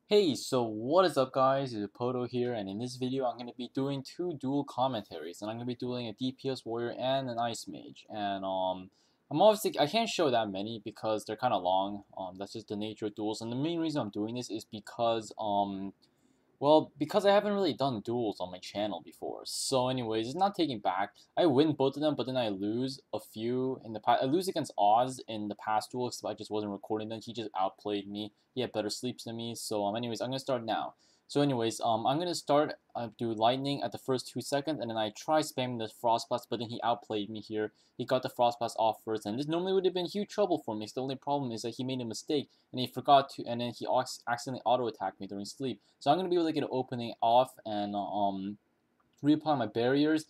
Hey, so what is up guys, it's Pohdoh here, and in this video I'm going to be doing two duel commentaries, and I'm going to be doing a DPS warrior and an ice mage, and I'm obviously, I can't show that many because they're kind of long, that's just the nature of duels, and the main reason I'm doing this is because, well, because I haven't really done duels on my channel before. So anyways, it's not taking back. I win both of them, but then I lose a few in the past. I lose against Oz in the past duels because I just wasn't recording them. He just outplayed me. He had better sleeps than me. So anyways, I'm going to start now. So anyways, I'm going to start, do lightning at the first 2 seconds, and then I try spamming the frost blast, but then he outplayed me here. He got the frost blast off first, and this normally would have been huge trouble for me. So the only problem is that he made a mistake, and he forgot to, and then he accidentally auto-attacked me during sleep. So I'm going to be able to get an opening off and reapply my barriers,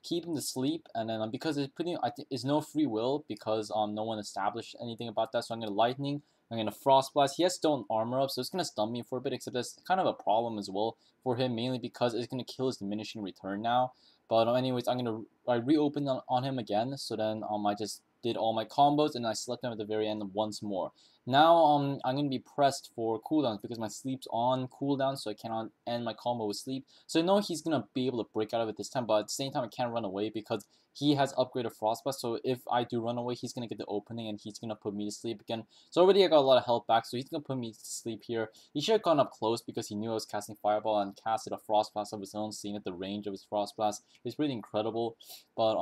keep him to sleep, and then because it's pretty, I think it's no free will because no one established anything about that. So I'm going to lightning. I'm going to frost blast. He has stone armor up, so it's going to stun me for a bit, except that's kind of a problem as well for him, mainly because it's going to kill his diminishing return now. But anyways, I reopened on him again, so then I just did all my combos, and I slept him at the very end once more. Now I'm gonna be pressed for cooldowns because my sleep's on cooldown, so I cannot end my combo with sleep. So I know he's gonna be able to break out of it this time, but at the same time I can't run away because he has upgraded Frostblast. So if I do run away, he's gonna get the opening and he's gonna put me to sleep again. So already I got a lot of health back, so he's gonna put me to sleep here. He should have gone up close because he knew I was casting Fireball and casted a Frostblast of his own, seeing at the range of his Frostblast. It's pretty incredible, but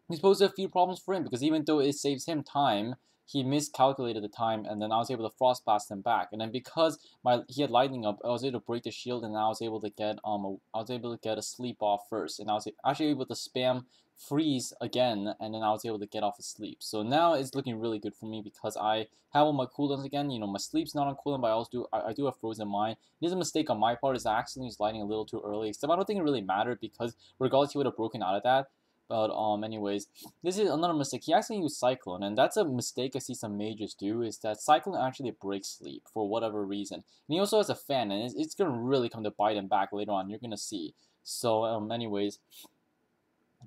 he's posed a few problems for him because even though it saves him time, he miscalculated the time, and then I was able to frost blast him back. And then because he had lightning up, I was able to break the shield, and I was able to get a sleep off first, and I was actually able to spam freeze again, and then I was able to get off a sleep. So now it's looking really good for me because I have all my cooldowns again. You know, my sleep's not on cooldown, but I also I do have frozen mind. It is a mistake on my part, is I accidentally was lighting a little too early. Except I don't think it really mattered because regardless, he would have broken out of that. But anyways, this is another mistake. He actually used Cyclone, and that's a mistake I see some mages do, is that Cyclone actually breaks sleep for whatever reason. And he also has a fan, and it's gonna really come to bite him back later on. You're gonna see. So anyways,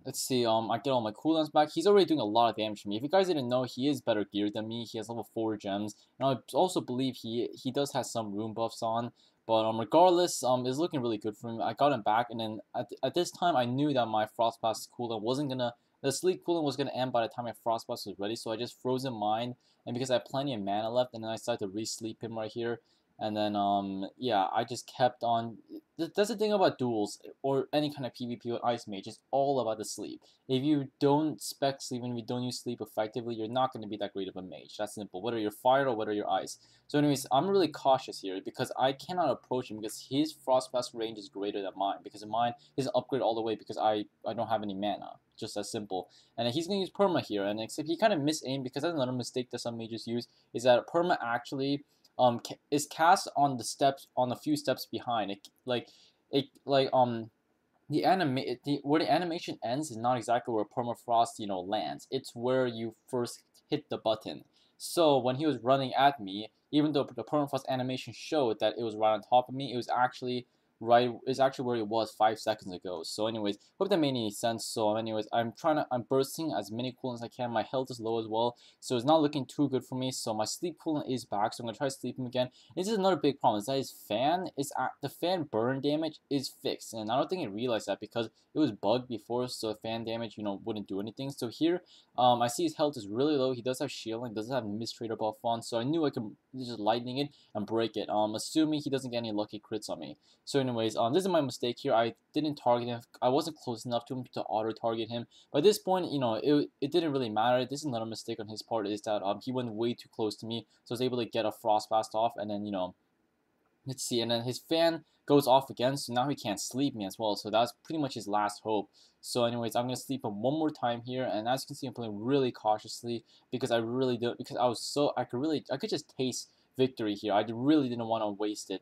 let's see, I get all my cooldowns back. He's already doing a lot of damage to me. If you guys didn't know, he is better geared than me. He has level 4 gems. And I also believe he does have some rune buffs on. But regardless, it's looking really good for him. I got him back, and then at this time, I knew that my Frostblast cooldown wasn't gonna... The sleep cooldown was gonna end by the time my Frostblast was ready, so I just froze in mind. And because I have plenty of mana left, and then I decided to re-sleep him right here. And then, yeah, I just kept on. That's the thing about duels or any kind of PvP with Ice Mage. It's all about the sleep. If you don't spec sleep and if you don't use sleep effectively, you're not going to be that great of a mage. That's simple. Whether you're fire or whether you're ice. So, anyways, I'm really cautious here because I cannot approach him because his Frostblast range is greater than mine. Because mine is an upgrade all the way because I don't have any mana. Just as simple. And he's going to use Perma here. And except he kind of misaimed because that's another mistake that some mages use. Is that Perma actually is cast on the steps on a few steps behind it, where the animation ends is not exactly where permafrost lands. It's where you first hit the button. So when he was running at me, even though the permafrost animation showed that it was right on top of me, it was actually where it was 5 seconds ago. So anyways, hope that made any sense. So anyways, I'm bursting as many cooldowns as I can. My health is low as well, so it's not looking too good for me. So my sleep cooldown is back, so I'm gonna try to sleep him again. This is another big problem, is that his fan the fan burn damage is fixed, and I don't think he realized that because it was bugged before, so fan damage wouldn't do anything. So here I see his health is really low. He does have shielding, doesn't have Misttrader buff on, so I knew I could just lightning it and break it, assuming he doesn't get any lucky crits on me. So anyways, this is my mistake here. I didn't target him. I wasn't close enough to him to auto-target him. But at this point, it didn't really matter. This is another mistake on his part, is that he went way too close to me. So I was able to get a Frostblast off, and then, let's see. And then his fan goes off again, so now he can't sleep me as well. So that's pretty much his last hope. So anyways, I'm going to sleep him one more time here. And as you can see, I'm playing really cautiously because I really do, because I could just taste victory here. I really didn't want to waste it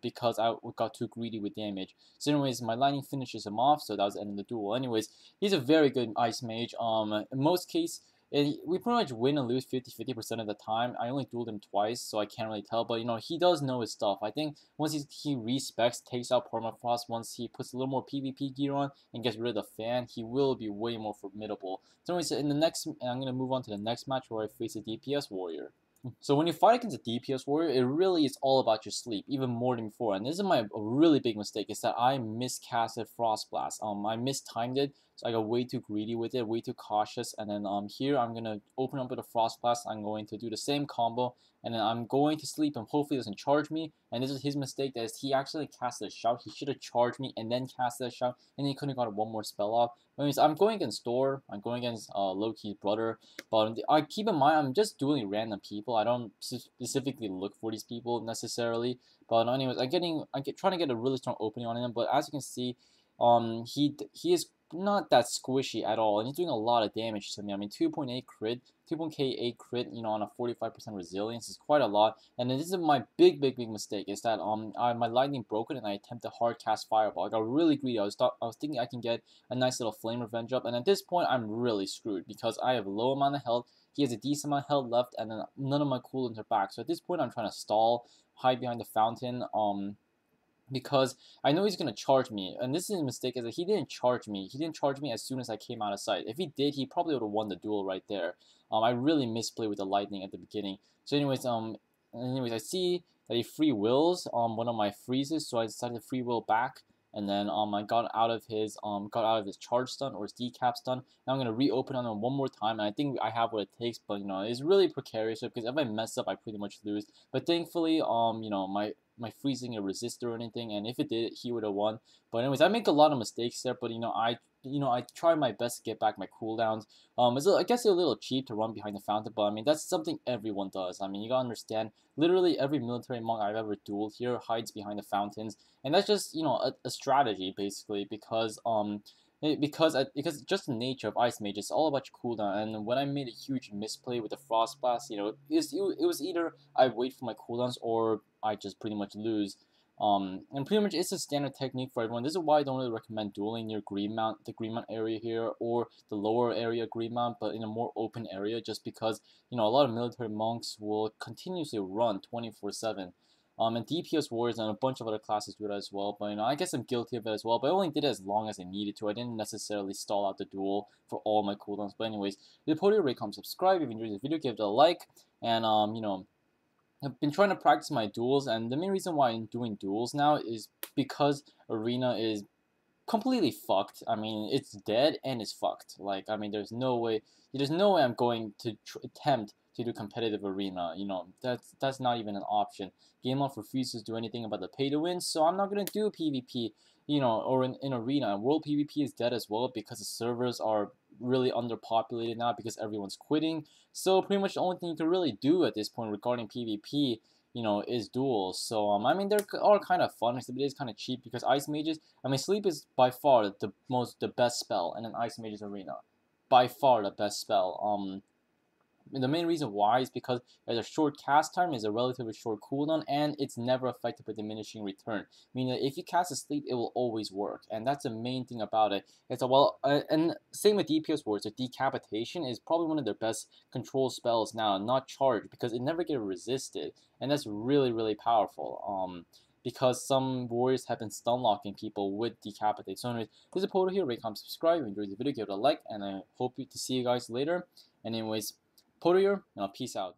because I got too greedy with damage. So anyways, my lightning finishes him off, so that was the end of the duel. Anyways, he's a very good ice mage. In most cases, we pretty much win and lose 50% of the time. I only dueled him twice, so I can't really tell. But he does know his stuff. I think once he respecs, takes out permafrost, once he puts a little more PvP gear on and gets rid of the fan, he will be way more formidable. So anyways, I'm gonna move on to the next match where I face a DPS warrior. So when you fight against a DPS warrior, it really is all about your sleep, even more than before. And this is my a really big mistake, is that I miscasted Frost Blast. I mistimed it, so I got way too greedy with it, way too cautious. And then here I'm gonna open up with a Frost Blast. I'm going to do the same combo, and then I'm going to sleep, and hopefully it doesn't charge me. And this is his mistake, that is he actually casted a shout. He should have charged me and then casted a shout, and then he could have got one more spell off. Anyways, I'm going against Thor. I'm going against Loki's brother. But I keep in mind, I'm just dueling random people. I don't specifically look for these people necessarily. But anyways, trying to get a really strong opening on him. But as you can see, he is not that squishy at all, and he's doing a lot of damage to me. I mean, 2.8 crit, 2.8 crit, on a 45% resilience is quite a lot. And this is my big mistake, is that my lightning broke it and I attempted hard cast fireball. I got really greedy. I was thinking I can get a nice little flame revenge up, and at this point I'm really screwed because I have a low amount of health. He has a decent amount of health left, and then none of my cooldowns are back. So at this point I'm trying to stall, hide behind the fountain. Because I know he's gonna charge me, and this is a mistake, is that he didn't charge me. He didn't charge me as soon as I came out of sight. If he did, he probably would have won the duel right there. I really misplayed with the lightning at the beginning. So anyways, I see that he free wills one of my freezes, so I decided to free will back, and then I got out of his charge stun or his decap stun. Now I'm gonna reopen on him one more time, and I think I have what it takes. But it's really precarious because if I mess up, I pretty much lose. But thankfully, my freezing a resistor or anything, and if it did, he would have won. But anyways, I make a lot of mistakes there, but I try my best to get back my cooldowns. I guess it's a little cheap to run behind the fountain, but I mean that's something everyone does. I mean, you gotta understand, literally every military monk I've ever dueled here hides behind the fountains, and that's just a strategy basically, because because just the nature of Ice Mage, it's all about your cooldown. And when I made a huge misplay with the Frost Blast, it was either I wait for my cooldowns or I just pretty much lose. And pretty much it's a standard technique for everyone. This is why I don't really recommend dueling near the Greenmount area here, or the lower area Greenmount, but in a more open area, just because a lot of military monks will continuously run 24/7. And DPS warriors and a bunch of other classes do that as well. But I guess I'm guilty of it as well. But I only did it as long as I needed to. I didn't necessarily stall out the duel for all my cooldowns. But anyways, if you Pohdoh, rate, comment, subscribe. If you enjoyed this video, give it a like. And I've been trying to practice my duels, and the main reason why I'm doing duels now is because Arena is completely fucked. I mean, it's dead and it's fucked. Like, I mean, there's no way I'm going to attempt to do competitive Arena. That's not even an option. Game Off refuses to do anything about the pay to win, so I'm not gonna do PvP. Or in Arena. And World PvP is dead as well because the servers are really underpopulated now because everyone's quitting. So pretty much the only thing you can really do at this point regarding PvP, is duels. So I mean, they're all kind of fun. It is kind of cheap because Ice Mages. I mean, Sleep is by far the best spell in an Ice Mages arena, by far the best spell. The main reason why is because there's a short cast time, is a relatively short cooldown, and it's never affected by diminishing return. Meaning that if you cast a sleep, it will always work, and that's the main thing about it. And same with DPS wards. The decapitation is probably one of their best control spells now, not charge, because it never gets resisted, and that's really powerful. Because some warriors have been stun locking people with decapitate. So anyways, this is Pohdoh here. Rate, comment, subscribe. If you enjoyed the video, give it a like, and I hope to see you guys later. And anyways, Pohdoh here, and peace out.